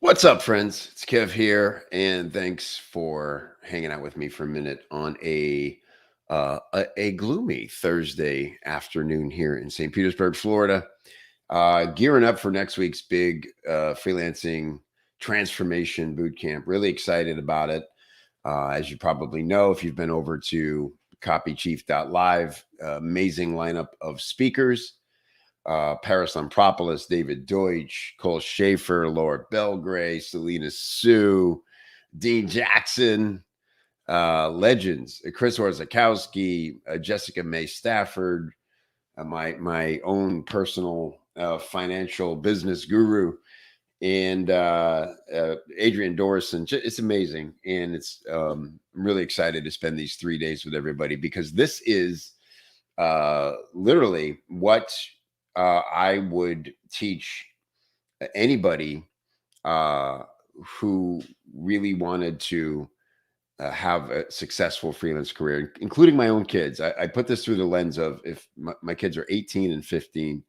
What's up, friends? It's Kev here, and thanks for hanging out with me for a minute on a gloomy Thursday afternoon here in St. Petersburg, Florida. Gearing up for next week's big freelancing transformation boot camp. Really excited about it. As you probably know, if you've been over to copychief.live, amazing lineup of speakers. Paris Lampropoulos, David Deutsch, Cole Schaefer, Laura Belgray, Selena Sue, Dean Jackson, legends, Chris Orzakowski, Jessica May Stafford, my own personal financial business guru, and Adrian Dorison. It's amazing, and I'm really excited to spend these 3 days with everybody because this is literally what I would teach anybody uh, who really wanted to have a successful freelance career, including my own kids. I put this through the lens of if my kids are 18 and 15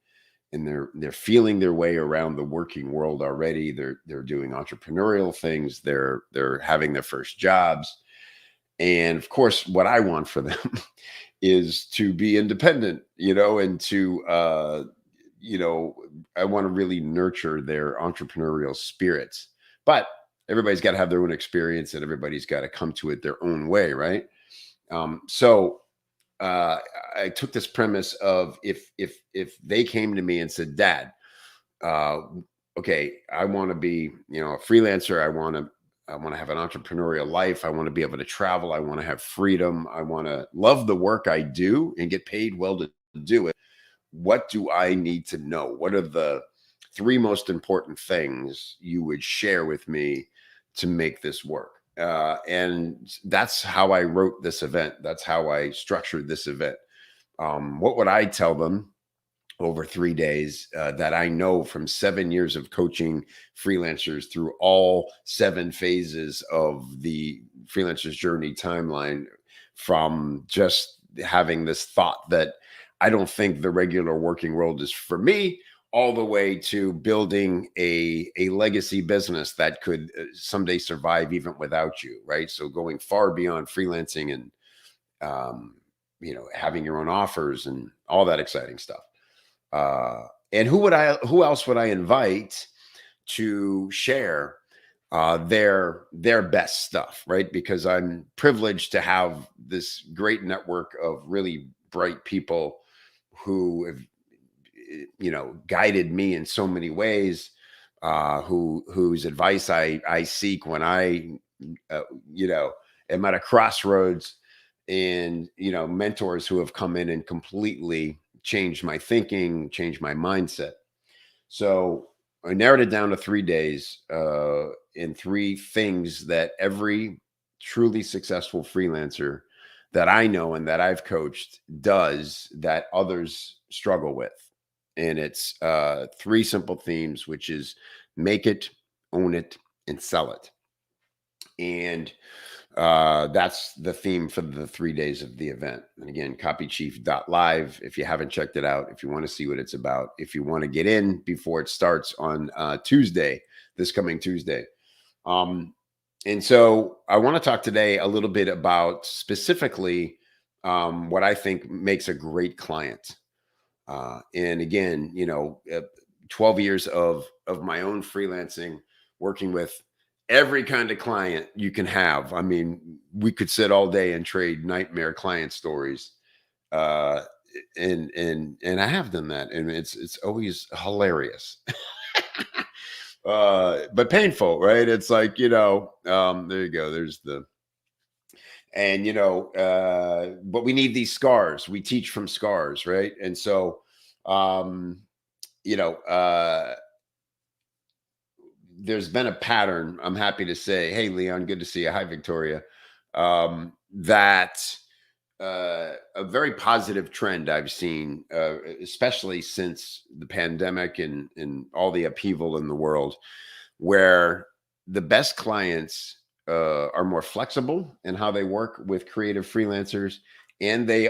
and they're feeling their way around the working world already. They're doing entrepreneurial things. They're having their first jobs. And of course, what I want for them is to be independent, and to you know, I want to really nurture their entrepreneurial spirits. But everybody's got to have their own experience and everybody's got to come to it their own way, right? So uh, I took this premise of if they came to me and said, "Dad, uh, okay, I want to be, a freelancer. I want to have an entrepreneurial life. I want to be able to travel. I want to have freedom. I want to love the work I do and get paid well to do it. What do I need to know? What are the three most important things you would share with me to make this work?" And that's how I wrote this event. That's how I structured this event. What would I tell them over 3 days that I know from 7 years of coaching freelancers through all 7 phases of the freelancer's journey timeline, from just having this thought that I don't think the regular working world is for me, all the way to building a legacy business that could someday survive even without you, right? So going far beyond freelancing and um, having your own offers and all that exciting stuff. And who else would I invite to share their best stuff, right? Because I'm privileged to have this great network of really bright people who have guided me in so many ways, whose advice I seek when I uh, you know am at a crossroads, and mentors who have come in and completely changed my thinking, changed my mindset. So I narrowed it down to 3 days, in three things that every truly successful freelancer that I know and that I've coached does that others struggle with. And it's three simple themes, which is make it, own it, and sell it. And that's the theme for the 3 days of the event. And again, copychief.live. If you haven't checked it out, if you want to see what it's about, if you want to get in before it starts on Tuesday, this coming Tuesday. Um, and so I want to talk today a little bit about specifically what I think makes a great client. And again, 12 years of my own freelancing, working with every kind of client you can have. I mean, we could sit all day and trade nightmare client stories. Uh, and I have done that, and it's always hilarious. But painful, right? It's like, there you go. There's the and but we need these scars. We teach from scars, right? And so um you know, there's been a pattern. I'm happy to say, hey, Leon, good to see you. Hi, Victoria. That a very positive trend I've seen, especially since the pandemic and all the upheaval in the world, where the best clients are more flexible in how they work with creative freelancers, and they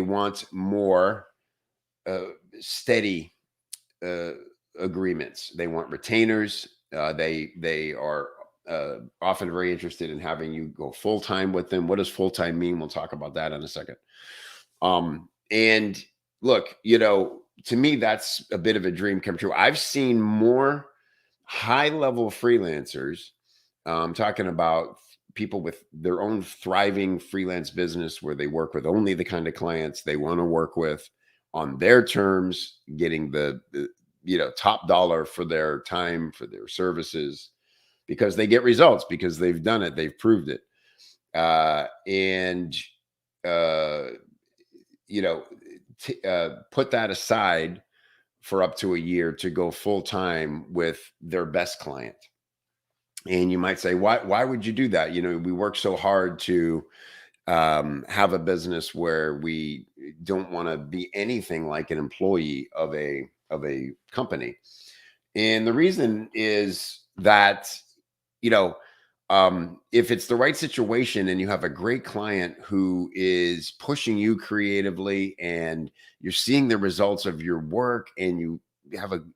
want more uh, steady, uh, agreements. They want retainers. They are often very interested in having you go full time with them. What does full time mean? We'll talk about that in a second. And look, to me, that's a bit of a dream come true. I've seen more high level freelancers, talking about people with their own thriving freelance business where they work with only the kind of clients they want to work with on their terms, getting the top dollar for their time, for their services, because they get results, because they've done it, they've proved it. And uh, you know, put that aside for up to a year to go full time with their best client. And you might say, why would you do that? We work so hard to have a business where we don't want to be anything like an employee of a company. And the reason is that, you know, if it's the right situation and you have a great client who is pushing you creatively and you're seeing the results of your work, and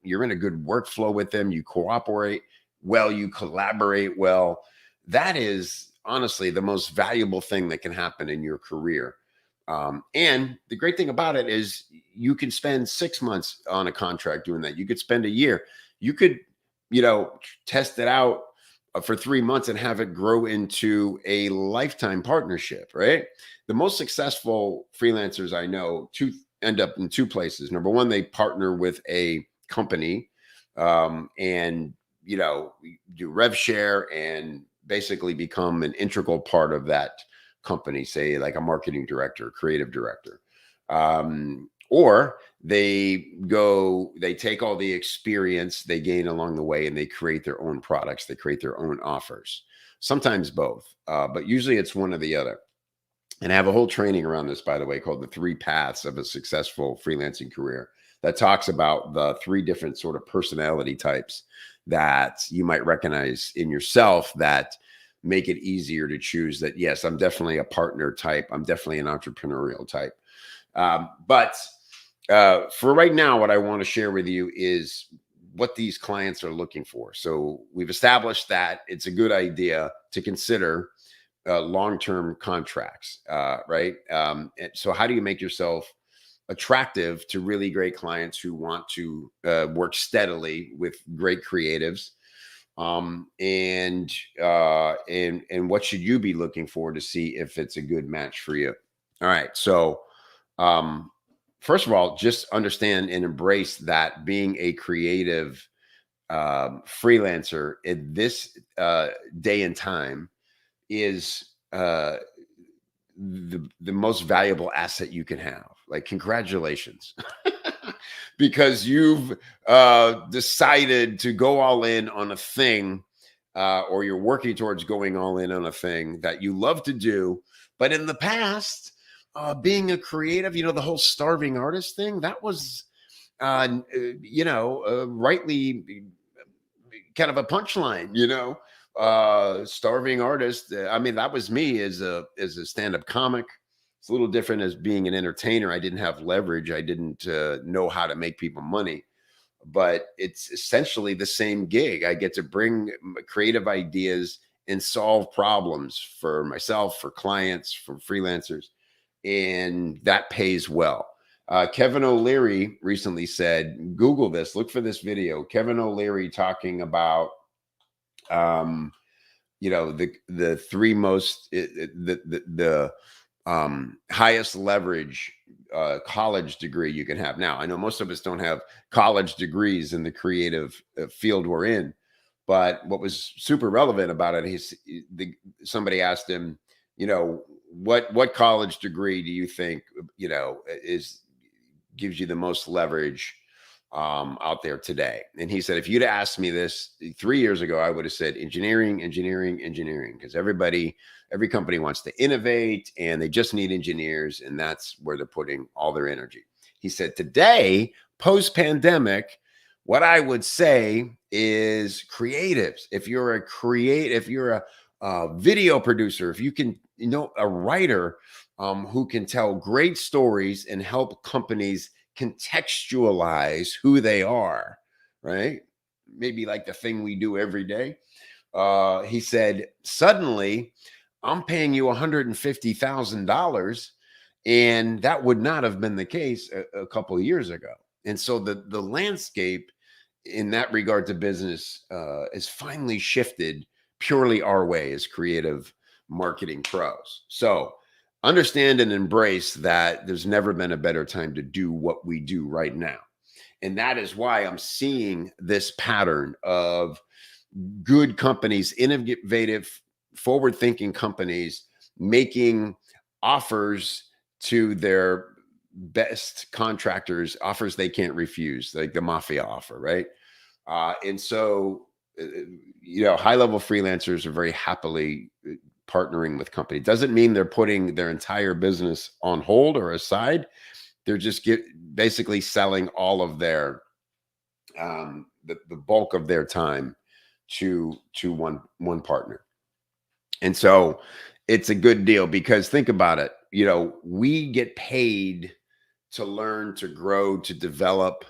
you're in a good workflow with them, you cooperate well, you collaborate well, that is honestly the most valuable thing that can happen in your career. And the great thing about it is you can spend 6 months on a contract doing that. You could spend a year. You could, test it out for 3 months and have it grow into a lifetime partnership, right? The most successful freelancers I know end up in two places. Number one, they partner with a company, and do rev share and basically become an integral part of that company, say like a marketing director, creative director. Or they take all the experience they gain along the way and they create their own products, they create their own offers. Sometimes both, but usually it's one or the other. And I have a whole training around this, by the way, called the 3 paths of a successful freelancing career, that talks about the 3 different sort of personality types that you might recognize in yourself that make it easier to choose that, yes, I'm definitely a partner type. I'm definitely an entrepreneurial type. But for right now, what I want to share with you is what these clients are looking for. So we've established that it's a good idea to consider long-term contracts, right? So how do you make yourself attractive to really great clients who want to work steadily with great creatives? And what should you be looking for to see if it's a good match for you? All right. So um, first of all, just understand and embrace that being a creative freelancer in this day and time is the most valuable asset you can have. Like, congratulations. Because you've decided to go all in on a thing, or you're working towards going all in on a thing that you love to do. But in the past, being a creative, the whole starving artist thing, that was, rightly kind of a punchline, starving artist. I mean, that was me as a stand-up comic. It's a little different as being an entertainer. I didn't have leverage. I didn't know how to make people money, but it's essentially the same gig. I get to bring creative ideas and solve problems for myself, for clients, for freelancers, and that pays well. Kevin O'Leary recently said, Google this, look for this video. Kevin O'Leary talking about the 3 most the highest leverage college degree you can have. Now, I know most of us don't have college degrees in the creative field we're in, but what was super relevant about it, somebody asked him, what college degree do you think is gives you the most leverage out there today? And he said, if you'd asked me this 3 years ago, I would have said engineering, engineering, engineering, because every company wants to innovate and they just need engineers, and that's where they're putting all their energy. He said, today, post-pandemic, what I would say is creatives. If you're a video producer, if you can, a writer who can tell great stories and help companies contextualize who they are, right? Maybe like the thing we do every day. He said, suddenly I'm paying you $150,000. And that would not have been the case a couple of years ago. And so the landscape in that regard to business is finally shifted purely our way as creative marketing pros. So understand and embrace that there's never been a better time to do what we do right now. And that is why I'm seeing this pattern of good companies, innovative, forward thinking companies making offers to their best contractors, offers they can't refuse, like the mafia offer, right? And so, high level freelancers are very happily partnering with company. Doesn't mean they're putting their entire business on hold or aside. They're just basically selling all of their the bulk of their time to one partner. And so it's a good deal because think about it. We get paid to learn, to grow, to develop.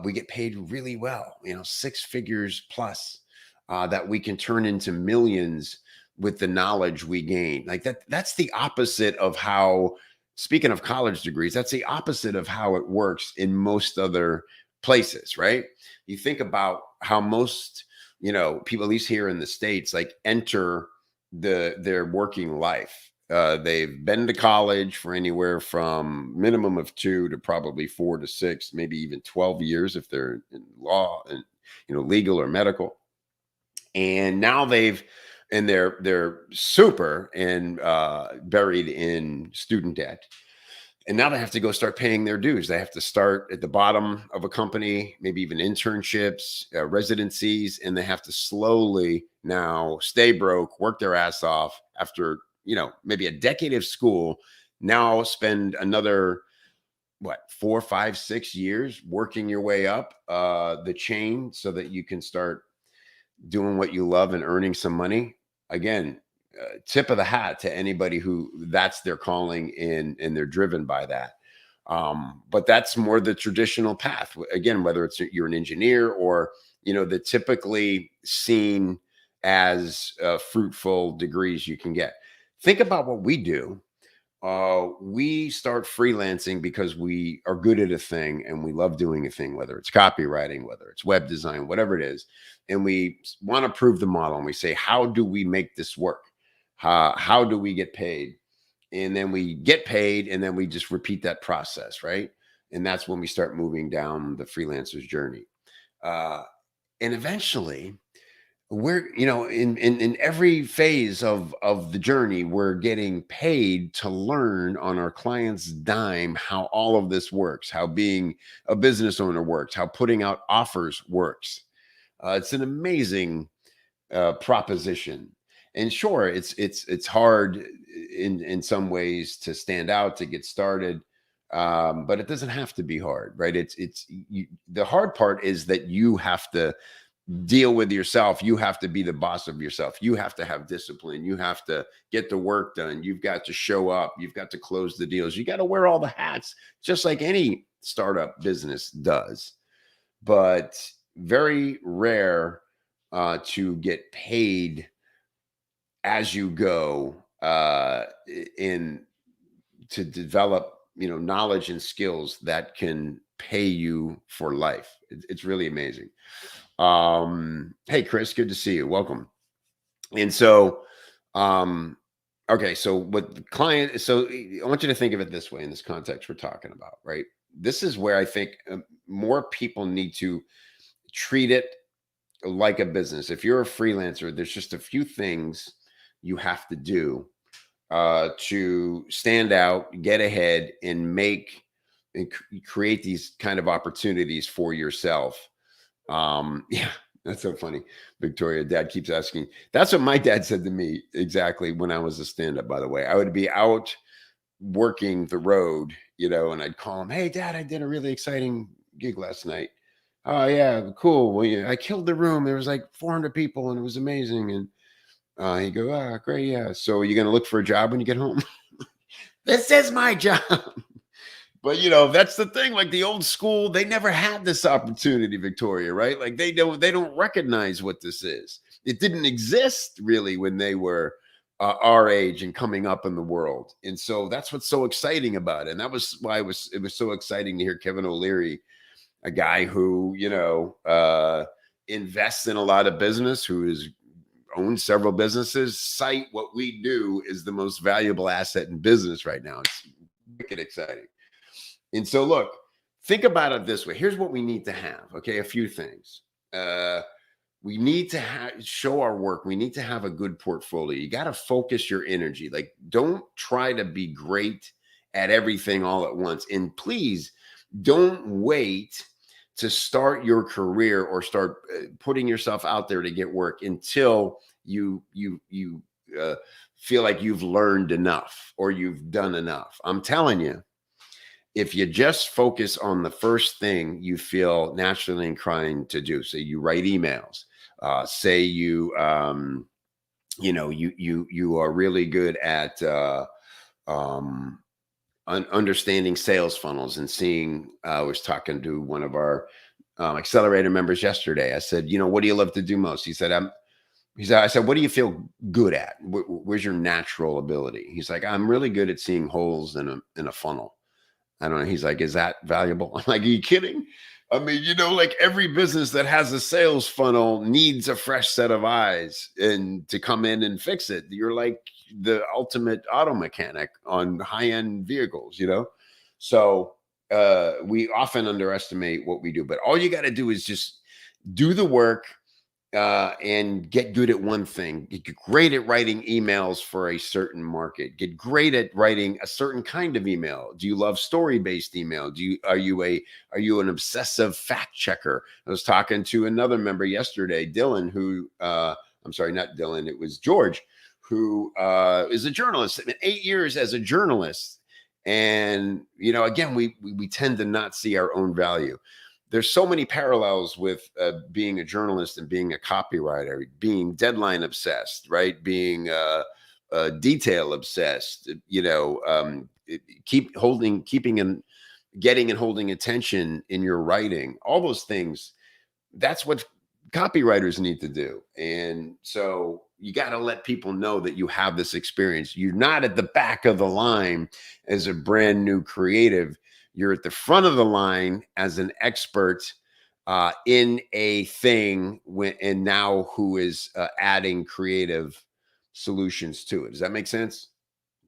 We get paid really well, six figures plus, that we can turn into millions with the knowledge we gain. Like that's the opposite of how, speaking of college degrees, that's the opposite of how it works in most other places, right? You think about how most, people, at least here in the States, like enter their working life. They've been to college for anywhere from minimum of 2 to probably 4 to 6, maybe even 12 years if they're in law and legal or medical. And now they're super and buried in student debt. And now they have to go start paying their dues. They have to start at the bottom of a company, maybe even internships, residencies, and they have to slowly now stay broke, work their ass off after, maybe a decade of school. Now spend another, 4, 5, 6 years working your way up the chain so that you can start doing what you love and earning some money. Again, tip of the hat to anybody who that's their calling and they're driven by that. But that's more the traditional path. Again, whether it's you're an engineer or the typically seen as fruitful degrees you can get. Think about what we do. We start freelancing because we are good at a thing and we love doing a thing, whether it's copywriting, whether it's web design, whatever it is. And we want to prove the model and we say, how do we make this work? How do we get paid? And then we get paid and then we just repeat that process, right? And that's when we start moving down the freelancer's journey. And eventually, we're in every phase of the journey, we're getting paid to learn on our client's dime how all of this works, how being a business owner works, how putting out offers works. It's an amazing proposition. And sure, it's hard in some ways to stand out, to get started, but it doesn't have to be hard, right? The hard part is that you have to deal with yourself. You have to be the boss of yourself. You have to have discipline. You have to get the work done. You've got to show up. You've got to close the deals. You got to wear all the hats, just like any startup business does. But very rare to get paid as you go in to develop knowledge and skills that can pay you for life. It's really amazing. Hey Chris, good to see you. Welcome. And so okay, so what the client, so I want you to think of it this way in this context we're talking about, right? This is where I think more people need to treat it like a business. If you're a freelancer, there's just a few things you have to do to stand out, get ahead, and make and create these kind of opportunities for yourself. Yeah, that's so funny. Victoria, dad keeps asking. That's what my dad said to me exactly when I was a stand-up, by the way. I would be out working the road, and I'd call him, hey, dad, I did a really exciting gig last night. Oh, yeah, cool. Well, yeah, I killed the room. There was like 400 people and it was amazing. And he'd go, ah, great. Yeah. So you're going to look for a job when you get home? This is my job. But that's the thing. Like the old school, they never had this opportunity, Victoria, right? Like they don't recognize what this is. It didn't exist really when they were our age and coming up in the world. And so that's what's so exciting about it. And that was why it was so exciting to hear Kevin O'Leary, a guy who invests in a lot of business, who is owns several businesses, cite what we do is the most valuable asset in business right now. It's wicked exciting. And so, look, think about it this way. Here's what we need to have. Okay, a few things. Uh, we need to show our work. We need to have a good portfolio. You got to focus your energy. Like, don't try to be great at everything all at once. And please don't wait to start your career or start putting yourself out there to get work until you feel like you've learned enough or you've done enough. I'm telling you, if you just focus on the first thing you feel naturally inclined to do, say you write emails, say you are really good at um, understanding sales funnels and seeing. I was talking to one of our accelerator members yesterday. I said, what do you love to do most? He said, I said, what do you feel good at? Where's your natural ability? He's like, I'm really good at seeing holes in a funnel. I don't know. He's like, is that valuable? I'm like, are you kidding? I mean, like every business that has a sales funnel needs a fresh set of eyes and to come in and fix it. You're like the ultimate auto mechanic on high-end vehicles. So we often underestimate what we do, but all you got to do is just do the work, and get good at one thing. Get great at writing emails for a certain market. Get great at writing a certain kind of email. Do you love story-based email? Are you an obsessive fact checker? I was talking to another member yesterday, Dylan, who I'm sorry, not Dylan, it was George, who is a journalist. 8 years as a journalist. And again, we tend to not see our own value. There's so many parallels with being a journalist and being a copywriter, being deadline obsessed, right? Being detail obsessed, keeping and getting and holding attention in your writing, all those things. That's what copywriters need to do. And so you got to let people know that you have this experience. You're not at the back of the line as a brand new creative. You're at the front of the line as an expert in a thing, and now who is adding creative solutions to it. Does that make sense?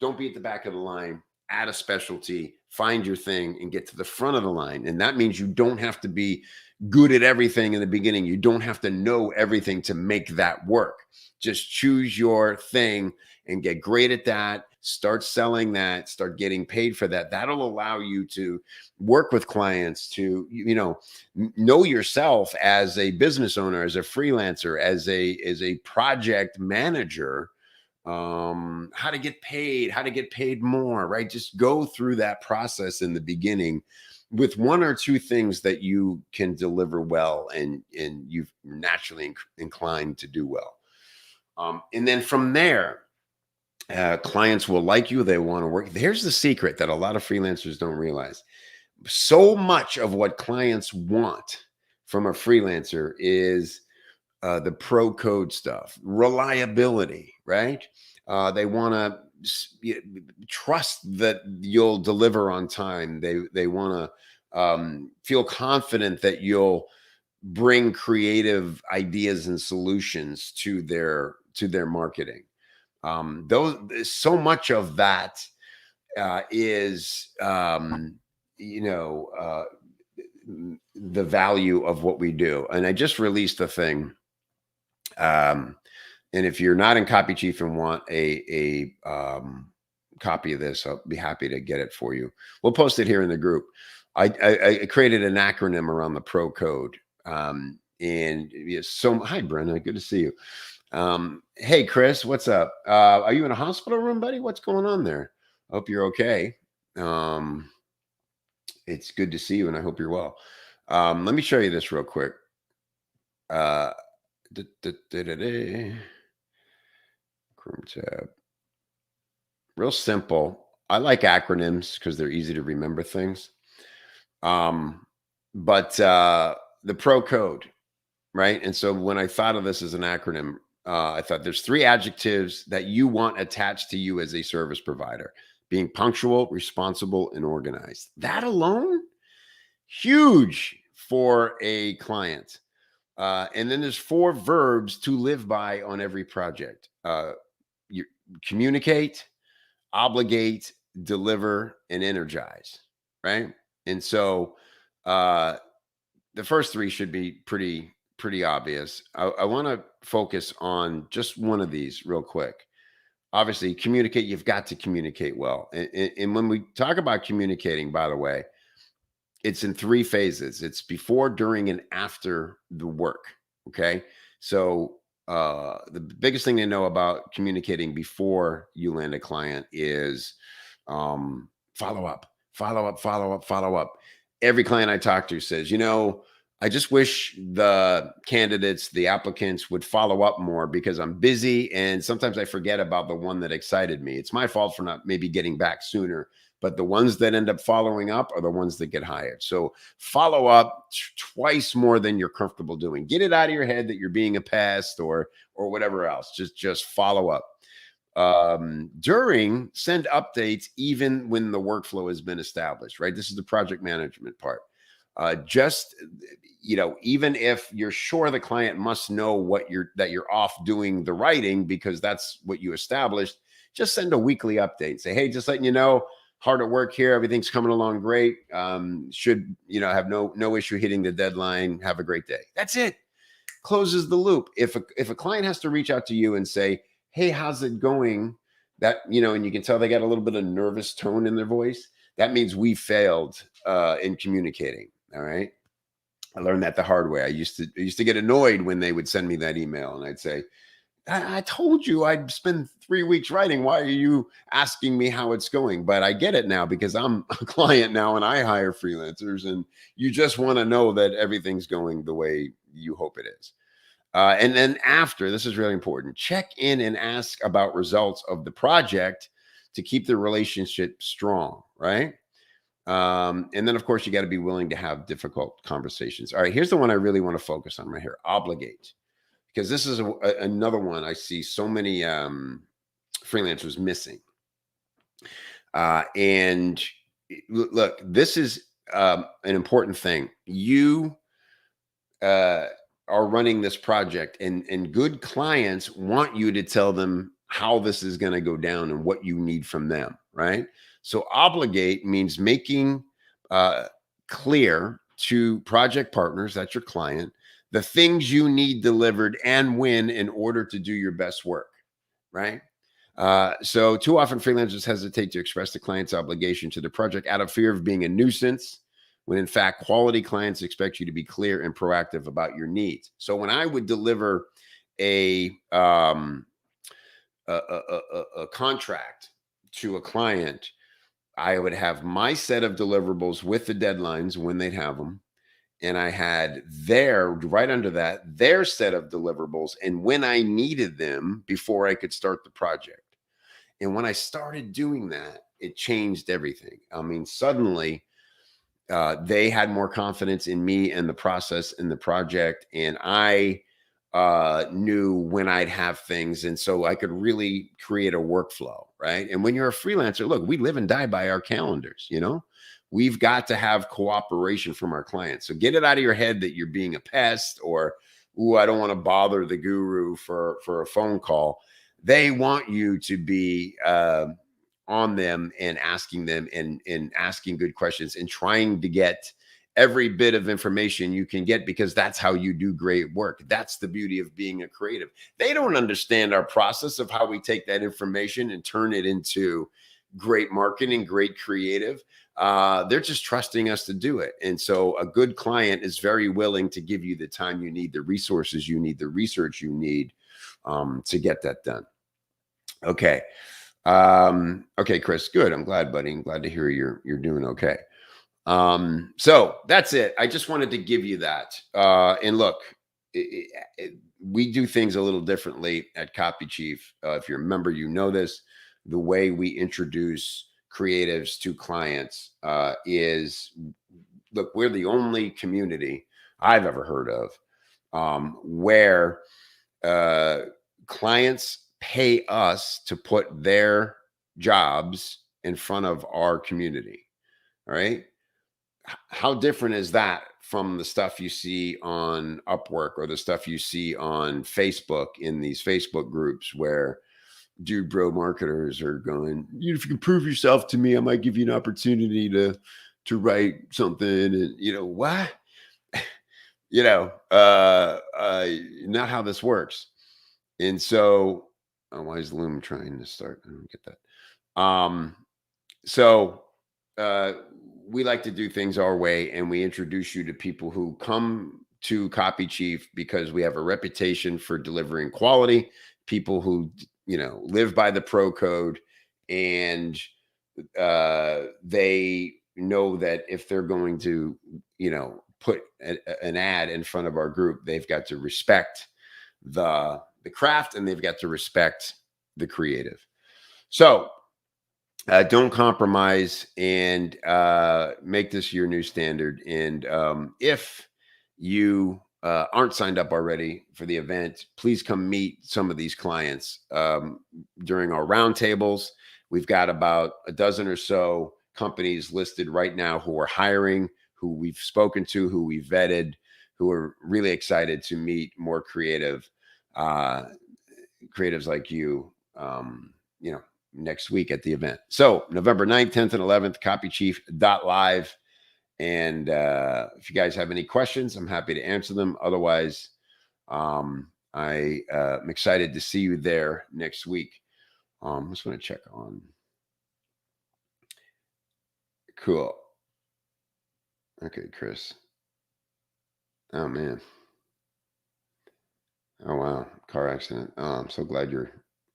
Don't be at the back of the line. Add a specialty, find your thing, and get to the front of the line. And that means you don't have to be good at everything in the beginning. You don't have to know everything to make that work. Just choose your thing and get great at that. Start selling that, start getting paid for that. That'll allow you to work with clients, to know yourself as a business owner, as a freelancer, as a project manager, how to get paid more, right? Just go through that process in the beginning with one or two things that you can deliver well and you're naturally inclined to do well. And then from there, clients will like you. They want to work. Here's the secret that a lot of freelancers don't realize. So much of what clients want from a freelancer is the pro code stuff, reliability, right? They want to trust that you'll deliver on time. They want to feel confident that you'll bring creative ideas and solutions to their marketing. Those so much of that is the value of what we do. And I just released a thing. And if you're not in Copy Chief and want a copy of this, I'll be happy to get it for you. We'll post it here in the group. I created an acronym around the pro code. And so hi, Brenna, good to see you. Hey, Chris, what's up? Are you in a hospital room, buddy? What's going on there? I hope you're okay. It's good to see you, and I hope you're well. Let me show you this real quick. Chrome tab. Real simple. I like acronyms because they're easy to remember things. Um, but the pro code, right? And so when I thought of this as an acronym, I thought there's three adjectives that you want attached to you as a service provider: being punctual, responsible, and organized. That alone, huge for a client. And then there's four verbs to live by on every project. You communicate, obligate, deliver, and energize, right? And so uh, the first three should be pretty obvious. I want to focus on just one of these real quick. Obviously, communicate. You've got to communicate well. And when we talk about communicating, by the way, it's in three phases. It's before, during, and after the work. Okay. So the biggest thing to know about communicating before you land a client is follow up, follow up, follow up, follow up. Every client I talk to says, I just wish the candidates, the applicants would follow up more because I'm busy and sometimes I forget about the one that excited me. It's my fault for not maybe getting back sooner, but the ones that end up following up are the ones that get hired. So follow up twice more than you're comfortable doing. Get it out of your head that you're being a pest or whatever else. Just follow up. During, send updates even when the workflow has been established, right? This is the project management part. Just even if you're sure the client must know that you're off doing the writing because that's what you established, just send a weekly update. Say, hey, just letting you know, hard at work here. Everything's coming along great. Should have no issue hitting the deadline. Have a great day. That's it. Closes the loop. If a client has to reach out to you and say, hey, how's it going? That and you can tell they got a little bit of nervous tone in their voice. That means we failed in communicating. All right. I learned that the hard way. I used to get annoyed when they would send me that email and I'd say, I told you I'd spend 3 weeks writing. Why are you asking me how it's going? But I get it now because I'm a client now and I hire freelancers and you just want to know that everything's going the way you hope it is. And then after, this is really important, check in and ask about results of the project to keep the relationship strong, right? And then, of course, you got to be willing to have difficult conversations. All right, here's the one I really want to focus on right here: obligate, because this is another one I see so many freelancers missing. And look, this is an important thing. You are running this project, and good clients want you to tell them how this is going to go down and what you need from them, right? So obligate means making clear to project partners, that's your client, the things you need delivered and when in order to do your best work, right? So too often freelancers hesitate to express the client's obligation to the project out of fear of being a nuisance, when in fact quality clients expect you to be clear and proactive about your needs. So when I would deliver a contract to a client, I would have my set of deliverables with the deadlines when they'd have them. And I had right under that, their set of deliverables and when I needed them before I could start the project. And when I started doing that, it changed everything. I mean, suddenly they had more confidence in me and the process and the project. And I knew when I'd have things. And so I could really create a workflow, right? And when you're a freelancer, look, we live and die by our calendars, We've got to have cooperation from our clients. So get it out of your head that you're being a pest or, ooh, I don't want to bother the guru for a phone call. They want you to be on them and asking them and asking good questions and trying to get every bit of information you can get, because that's how you do great work. That's the beauty of being a creative. They don't understand our process of how we take that information and turn it into great marketing, great creative. They're just trusting us to do it. And so a good client is very willing to give you the time you need, the resources you need, the research you need to get that done. Okay. Okay, Chris, good. I'm glad, buddy. I'm glad to hear you're doing okay. So that's it. I just wanted to give you that. And look, we do things a little differently at Copy Chief. If you're a member, you know this. The way we introduce creatives to clients is, look, we're the only community I've ever heard of where uh, clients pay us to put their jobs in front of our community. All right. How different is that from the stuff you see on Upwork or the stuff you see on Facebook in these Facebook groups where dude bro marketers are going, if you can prove yourself to me, I might give you an opportunity to write something. And what? Not how this works. And so, why is Loom trying to start? I don't get that. So uh, we like to do things our way, and we introduce you to people who come to Copy Chief because we have a reputation for delivering quality, people who live by the pro code, and they know that if they're going to put an ad in front of our group, they've got to respect the craft, and they've got to respect the creative. So don't compromise, and make this your new standard. And if you aren't signed up already for the event, please come meet some of these clients during our roundtables. We've got about a dozen or so companies listed right now who are hiring, who we've spoken to, who we've vetted, who are really excited to meet more creatives like you. Next week at the event. So November 9th, 10th, and 11th, copychief.live. And if you guys have any questions, I'm happy to answer them. Otherwise, I'm excited to see you there next week. I just want to check on. Cool. Okay, Chris. Oh, man. Oh, wow. Car accident. Oh, I'm so glad you're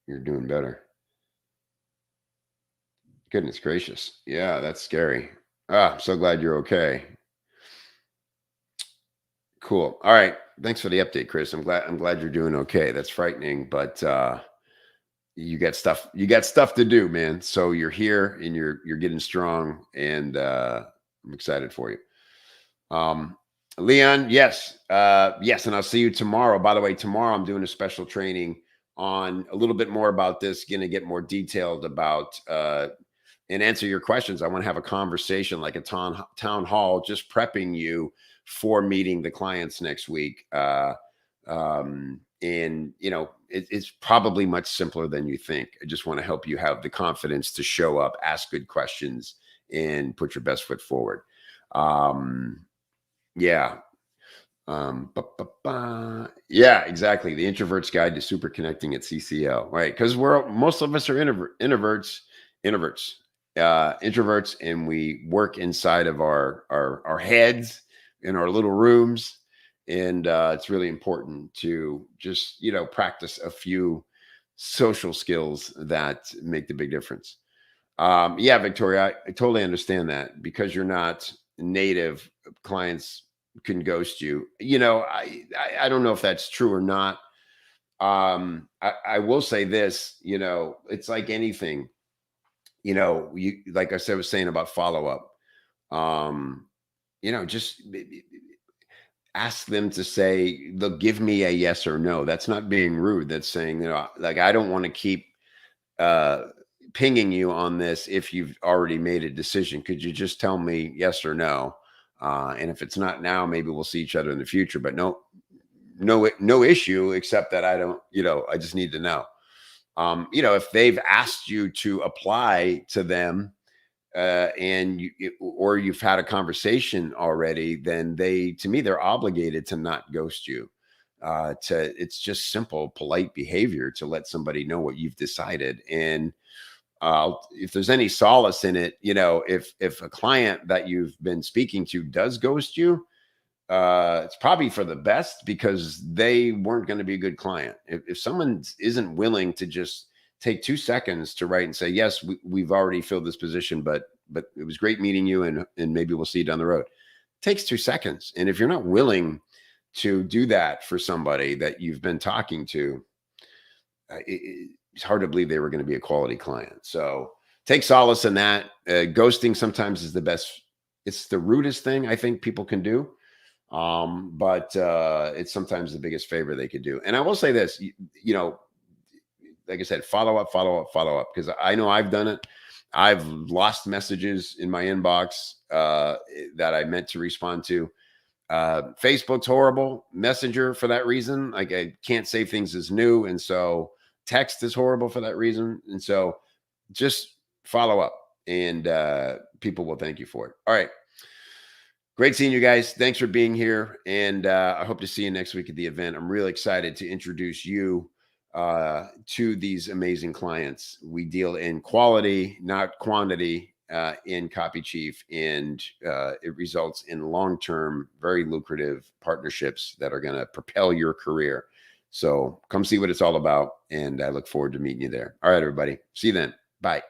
doing better. Goodness gracious. Yeah, that's scary. I'm so glad you're okay. Cool. All right. Thanks for the update, Chris. I'm glad you're doing okay. That's frightening, but you got stuff to do, man. So you're here and you're getting strong, and I'm excited for you. Leon, yes. Yes, and I'll see you tomorrow. By the way, tomorrow I'm doing a special training on a little bit more about this, going to get more detailed about and answer your questions. I want to have a conversation like a town hall, just prepping you for meeting the clients next week. And it's probably much simpler than you think. I just want to help you have the confidence to show up, ask good questions, and put your best foot forward. Yeah. Yeah, exactly. The Introvert's Guide to Super Connecting at CCL, right? Because most of us are introverts, and we work inside of our heads in our little rooms, and it's really important to just practice a few social skills that make the big difference. Yeah, Victoria, I totally understand that. Because you're not native, clients can ghost you. I don't know if that's true or not. I will say this, it's like anything, you, like I said, was saying about follow up. Just ask them to say, they'll give me a yes or no. That's not being rude. That's saying, like, I don't want to keep uh pinging you on this if you've already made a decision. Could you just tell me yes or no? And if it's not now, maybe we'll see each other in the future. But no issue, except that I don't, I just need to know. If they've asked you to apply to them, and or you've had a conversation already, then to me, they're obligated to not ghost you. It's just simple, polite behavior to let somebody know what you've decided. And if there's any solace in it, if a client that you've been speaking to does ghost you, it's probably for the best, because they weren't going to be a good client. If someone isn't willing to just take 2 seconds to write and say, yes, we've already filled this position, but it was great meeting you, and maybe we'll see you down the road. It takes 2 seconds. And if you're not willing to do that for somebody that you've been talking to, it's hard to believe they were going to be a quality client. So take solace in that. Ghosting sometimes is the best. It's the rudest thing I think people can do. But it's sometimes the biggest favor they could do. And I will say this, you know, like I said, follow up, follow up, follow up, because I know I've done it. I've lost messages in my inbox that I meant to respond to. Facebook's horrible. Messenger for that reason. Like I can't save things as new, and so text is horrible for that reason. And so just follow up, and people will thank you for it. All right. Great seeing you guys. Thanks for being here. And I hope to see you next week at the event. I'm really excited to introduce you to these amazing clients. We deal in quality, not quantity, in Copy Chief. And it results in long-term, very lucrative partnerships that are going to propel your career. So come see what it's all about. And I look forward to meeting you there. All right, everybody. See you then. Bye.